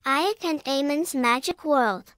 Ayak and Ayman's Magic World.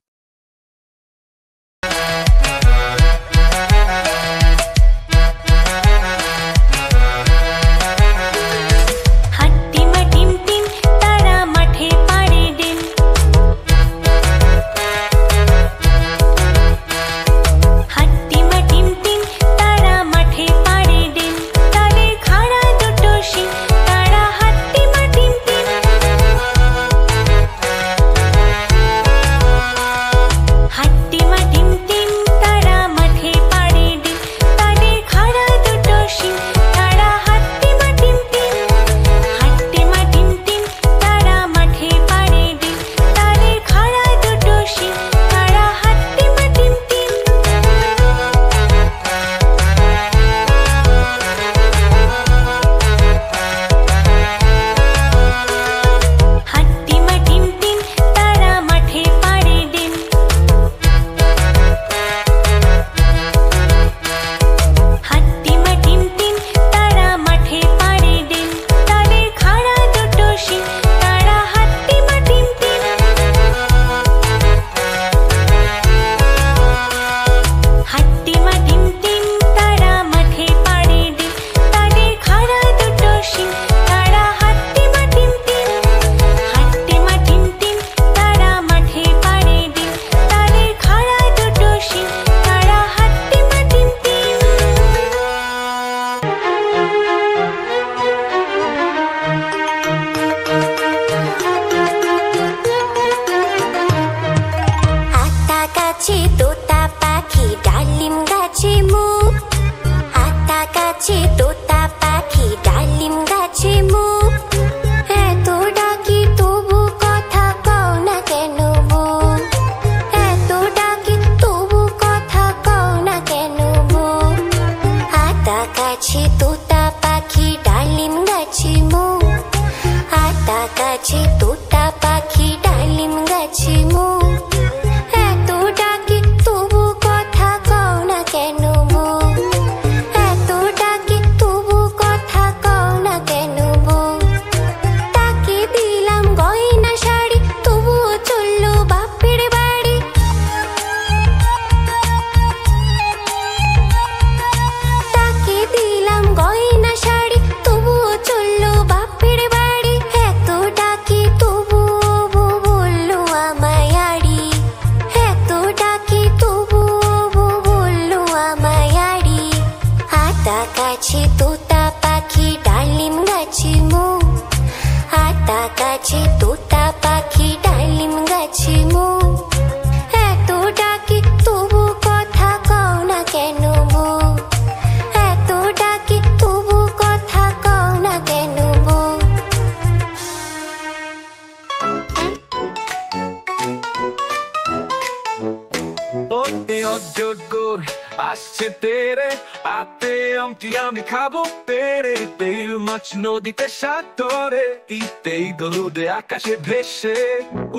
নদীতে সাগরে ইতেই দরুদে আকাশে ভেসে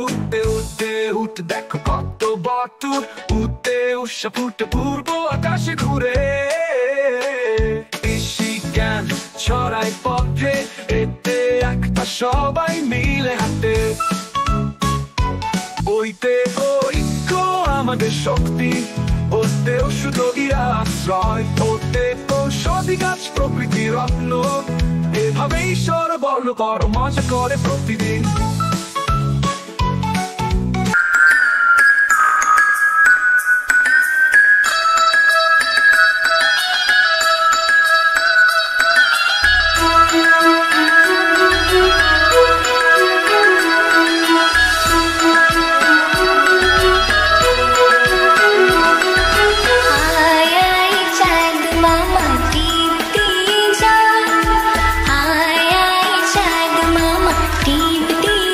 উঠতে উঠতে উঠতে দেখো কত বটুর উঠতে উষা ফুটে পূর্ব আকাশে ঘুরে কৃষি জ্ঞান ছড়াই পথে এতে একটা সবাই মিলে হাঁটে ওইতে ঐক্য আমাদের শক্তি ওতেও সুযোগীর আশ্রয় ওতে ঔষধি গাছ প্রকৃতির রত্ন এভাবেই সরবরাহ করো মজা করে প্রতিদিন टीप टीप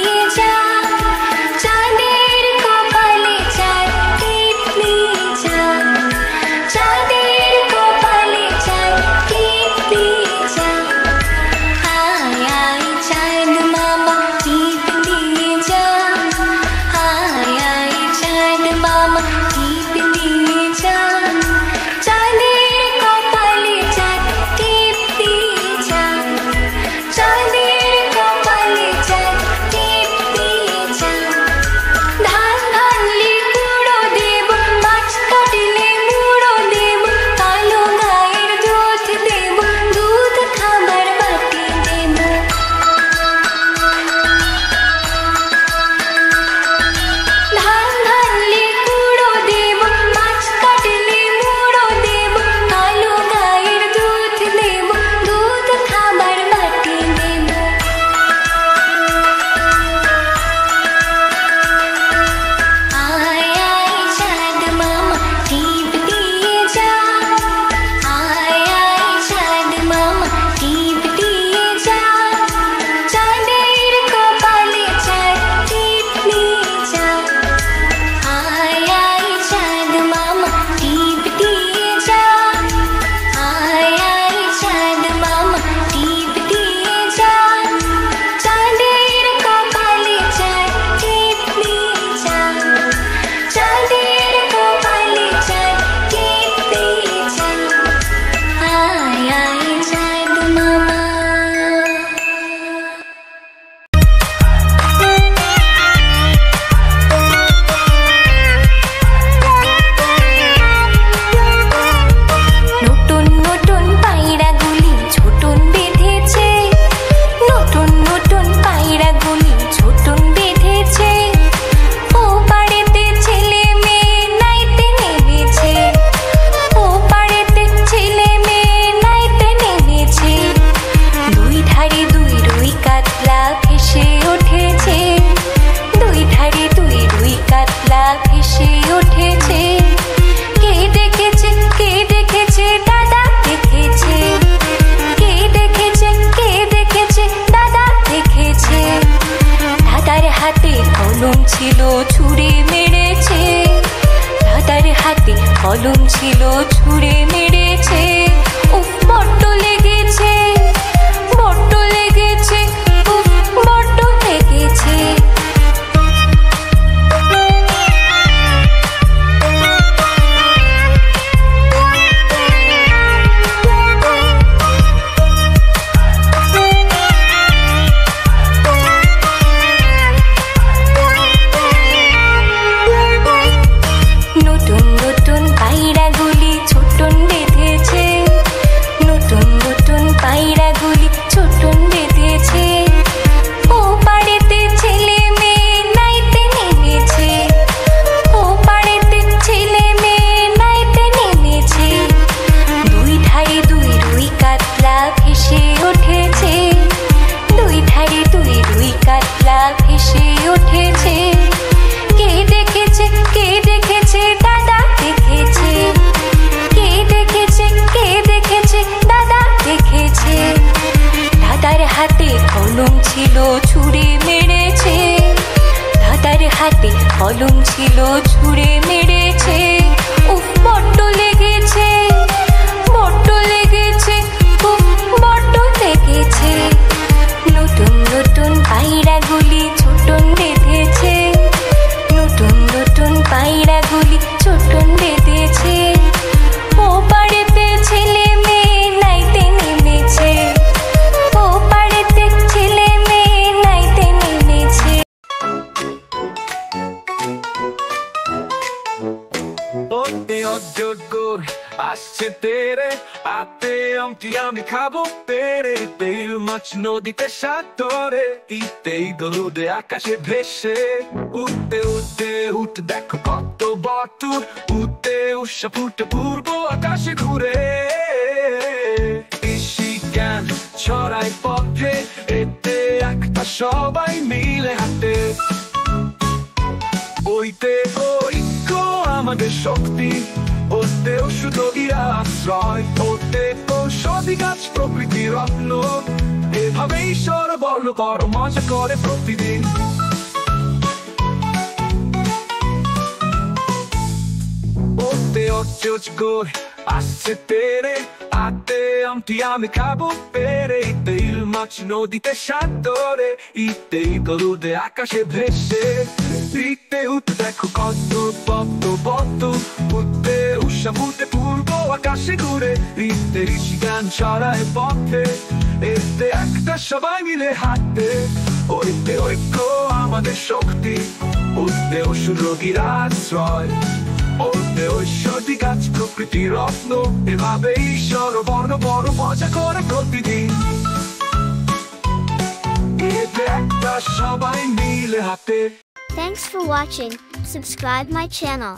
কলম ছিল ছুঁড়ে মেরেছে, দাদার হাতে কলম ছিল ছুঁড়ে মেরেছে। উফ বড্ড লেগেছে, বড্ড লেগেছে, উফ বড্ড লেগেছে। নতুন নতুন পায়রাগুলি ছোটন বেঁধেছে, নতুন নতুন পায়রাগুলি ছোটন বেঁধেছে। ও পাড়েতে ছেলে মেয়ে নাইতে নেমেছে, ও পাড়েতে ছেলে মেয়ে নাইতে নেমেছে। দুই ধারে দুই রুই কাতলা ভেসে উঠেছে, দুই ধারে দুই রুই কাতলা ভেসে উঠেছে। কে দেখেছে, কে দেখেছে, দাদা দেখেছে। কে দেখেছে, কে দেখেছে, দাদা দেখেছে। দাদার হাতে কলম ছিল ছুঁড়ে মেরেছে, দাদার হাতে কলম ছিল ছুঁড়ে মেরেছে। উফ বড্ড লেগেছে, বড্ড লেগেছে, উফ বড্ড লেগেছে। নতুন নতুন পায়রাগুলি ছোটন বেঁধেছে, নতুন নতুন পায়রাগুলি ছোটন বেঁধেছে। ও পাড়েতে ছেলে মেয়ে নাইতে নেমেছে, ও পাড়েতে ছেলে মেয়ে নাইতে নেমেছে। ওতে অযোগ্য আসছে তেরে, আতে আমটি আমি খাবো পেরে। তেল মাছ নদীতে সাগরে, ইতেই দরুদে আকাশে ভেসে। উঠতে উঠতে উঠতে দেখো কত বটুর, উঠতে উষা ফুটে পূর্ব আকাশে ঘুরে। কৃষি জ্ঞান ছড়াই পথে, এতে একটা সবাই মিলে হাঁটে। ওইতে ঐক্য আমাদের শক্তি, ওতে ওষুধ আশ্রয়, ওতে ঔষধি গাছ প্রকৃতির রত্ন। এভাবেই সরবর্ণ বড় মজা করে প্রতিদিন। ওতে অযোগ্য আসছে তেরে, আতে আমটি আমি খাবো পেরে। তেল মাছ নদীতে সাগরে, ইতেই দরুদে আকাশে ভেসে। ইতে উঠতে দেখো কত পদ্ম পদ্ম, উঠতে উষা ফুটে পূর্ব আকাশে ঘুরে। ইতে ঋষি গান ছড়ায় পথে, এতে একটা সবাই মিলে হাঁটে। ওইতে ঐক্য আমাদের শক্তি, ওতে ওষুধ রোগীর আশ্রয়, ওতে ঔষধি গাছ প্রকৃতির রত্ন। এভাবেই সরবর্ণ বড় মজা করে প্রতিদিন। এতে একটা সবাই মিলে হাঁটে। Thanks for watching. Subscribe my channel.